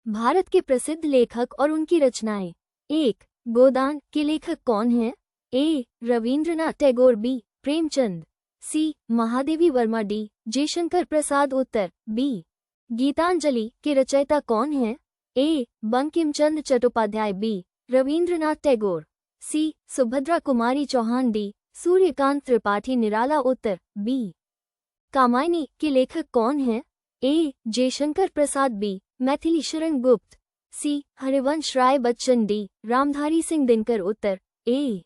भारत के प्रसिद्ध लेखक और उनकी रचनाएं। 1. गोदान के लेखक कौन हैं? ए. रवींद्रनाथ टैगोर, बी. प्रेमचंद, सी. महादेवी वर्मा, डी. जयशंकर प्रसाद। उत्तर बी. गीतांजलि के रचयिता कौन हैं? ए. बंकिम चंद्र चट्टोपाध्याय, बी. रवींद्रनाथ टैगोर, सी. सुभद्रा कुमारी चौहान, डी. सूर्यकांत त्रिपाठी निराला। उत्तर बी. कामायनी के लेखक कौन हैं? ए. जयशंकर प्रसाद, बी. मैथिली शरण गुप्त, सी. हरिवंश राय बच्चन, डी. रामधारी सिंह दिनकर। उत्तर ए.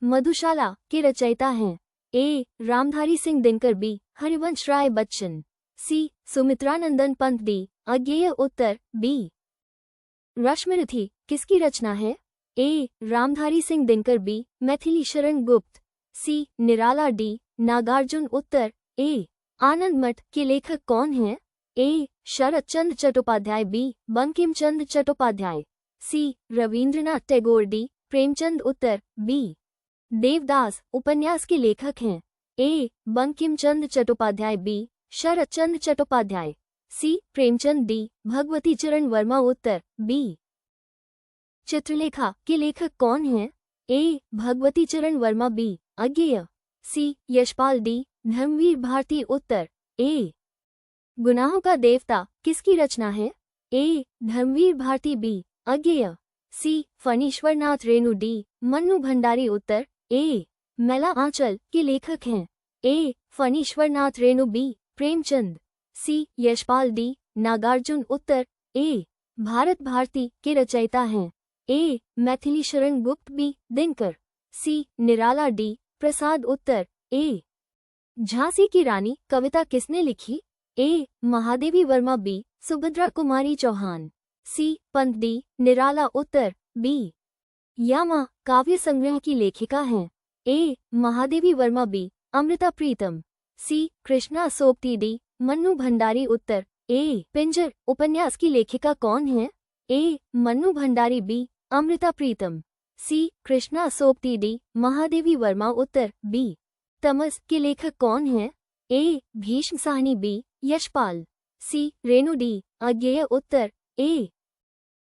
मधुशाला के रचयिता हैं? ए. रामधारी सिंह दिनकर, बी. हरिवंश राय बच्चन, सी. सुमित्रानंदन पंत, डी. अज्ञेय। उत्तर बी. रश्मिरथी किसकी रचना है? ए. रामधारी सिंह दिनकर, बी. मैथिली शरण गुप्त, सी. निराला, डी. नागार्जुन। उत्तर ए. आनंद मठ के लेखक कौन हैं? ए. शरत चंद्र चट्टोपाध्याय, बी. बंकिम चंद्र चट्टोपाध्याय, सी. रवींद्रनाथ टैगोर, डी. प्रेमचंद। उत्तर बी. देवदास उपन्यास के लेखक हैं? ए. बंकिम चंद्र चट्टोपाध्याय, बी. शरत चंद्र चट्टोपाध्याय, सी. प्रेमचंद, डी. भगवती चरण वर्मा। उत्तर बी. चित्रलेखा के लेखक कौन हैं? ए. भगवती चरण वर्मा, बी. अज्ञेय, सी. यशपाल, डी. धर्मवीर भारती। उत्तर ए. गुनाहों का देवता किसकी रचना है? ए. धर्मवीर भारती, बी. अज्ञेय, सी. फणीश्वरनाथ रेणु, डी. मन्नू भंडारी। उत्तर ए. मैला आंचल के लेखक हैं? ए. फणीश्वरनाथ रेणु, बी. प्रेमचंद, सी. यशपाल, डी. नागार्जुन। उत्तर ए. भारत भारती के रचयिता हैं? ए. मैथिली शरण गुप्त, बी. दिनकर, सी. निराला, डी. प्रसाद। उत्तर ए. झांसी की रानी कविता किसने लिखी? ए. महादेवी वर्मा, बी. सुभद्रा कुमारी चौहान, सी. पंत, डी. निराला। उत्तर बी. यामा काव्य संग्रह की लेखिका हैं? ए. महादेवी वर्मा, बी. अमृता प्रीतम, सी. कृष्णा सोपती, डी. मन्नू भंडारी। उत्तर ए. पिंजर उपन्यास की लेखिका कौन है? ए. मन्नू भंडारी, बी. अमृता प्रीतम, सी. कृष्णा सोपती, डी. महादेवी वर्मा। उत्तर बी. तमस के लेखक कौन हैं? ए. भीष्म साहनी, बी. यशपाल, सी. रेणु, डी. अज्ञेय। उत्तर ए.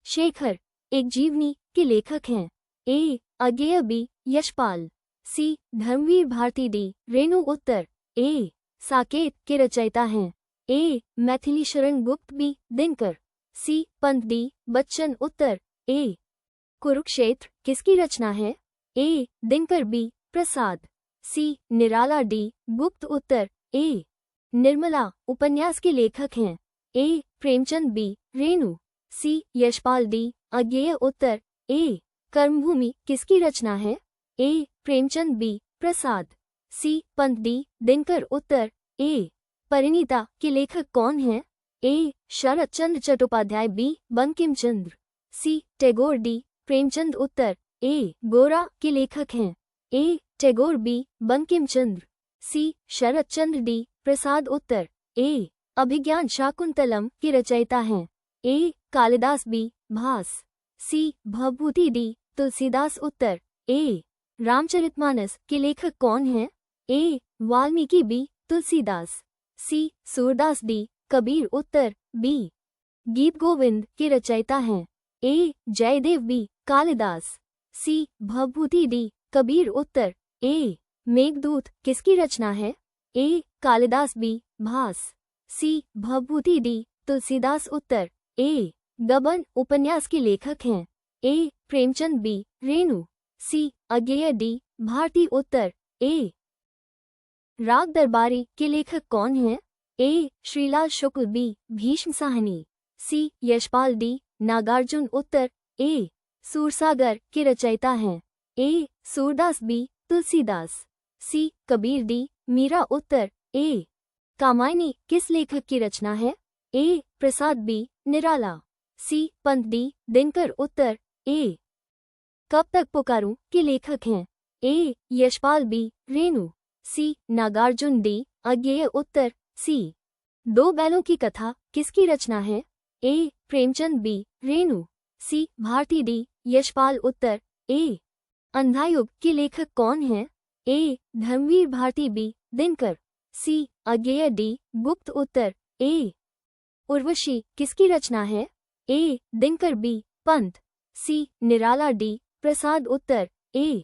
शेखर एक जीवनी के लेखक हैं? ए. अज्ञेय, बी. यशपाल, सी. धर्मवीर भारती, डी. रेणु। उत्तर ए. साकेत के रचयिता हैं? ए. मैथिली शरण गुप्त, बी. दिनकर, सी. पंत, डी. बच्चन। उत्तर ए. कुरुक्षेत्र किसकी रचना है? ए. दिनकर, बी. प्रसाद, सी. निराला, डी. गुप्त। उत्तर ए. निर्मला उपन्यास के लेखक हैं? ए. प्रेमचंद, बी. रेणु, सी. यशपाल, डी. अज्ञेय। उत्तर ए. कर्मभूमि किसकी रचना है? ए. प्रेमचंद, बी. प्रसाद, सी. पंत, डी. दिनकर। उत्तर ए. परिणीता के लेखक कौन हैं? ए. शरत चंद्र चट्टोपाध्याय, बी. बंकिम चंद्र, सी. टैगोर, डी. प्रेमचंद। उत्तर ए. गोरा के लेखक हैं? ए. टैगोर, बी. बंकिम चंद्र, सी. शरत चंद्र, डी. प्रसाद। उत्तर ए. अभिज्ञान शाकुंतलम के रचयिता हैं? ए. कालिदास, बी. भास, सी. भवभूति, डी. तुलसीदास। उत्तर ए. रामचरितमानस के लेखक कौन हैं? ए. वाल्मीकि, बी. तुलसीदास, सी. सूरदास, डी. कबीर। उत्तर बी. गीत गोविंद के रचयिता हैं? ए. जयदेव, बी. कालिदास, सी. भवभूति, डी. कबीर। उत्तर ए. मेघदूत किसकी रचना है? ए. कालिदास, बी. भास, सी. भवभूति, डी. तुलसीदास। उत्तर ए. गबन उपन्यास के लेखक हैं? ए. प्रेमचंद, बी. रेणु, सी. अज्ञेय, डी. भारती। उत्तर ए. राग दरबारी के लेखक कौन हैं? ए. श्रीलाल शुक्ल, बी. भीष्म साहनी, सी. यशपाल, डी. नागार्जुन। उत्तर ए. सूरसागर के रचयिता हैं? ए. सूरदास, बी. तुलसीदास, सी. कबीर, डी. मीरा। उत्तर ए. कामायनी किस लेखक की रचना है? ए. प्रसाद, बी. निराला, सी. पंत, डी. दिनकर। उत्तर ए. कब तक पुकारूं के लेखक हैं? ए. यशपाल, बी. रेणु, सी. नागार्जुन, डी. अज्ञेय। उत्तर सी. दो बैलों की कथा किसकी रचना है? ए. प्रेमचंद, बी. रेणु, सी. भारती, डी. यशपाल। उत्तर ए. अंधायुग के लेखक कौन हैं? ए. धर्मवीर भारती, बी. दिनकर, सी. अज्ञेय, डी. गुप्त। उत्तर ए. उर्वशी किसकी रचना है? ए दिनकर, बी पंत, सी निराला, डी प्रसाद। उत्तर ए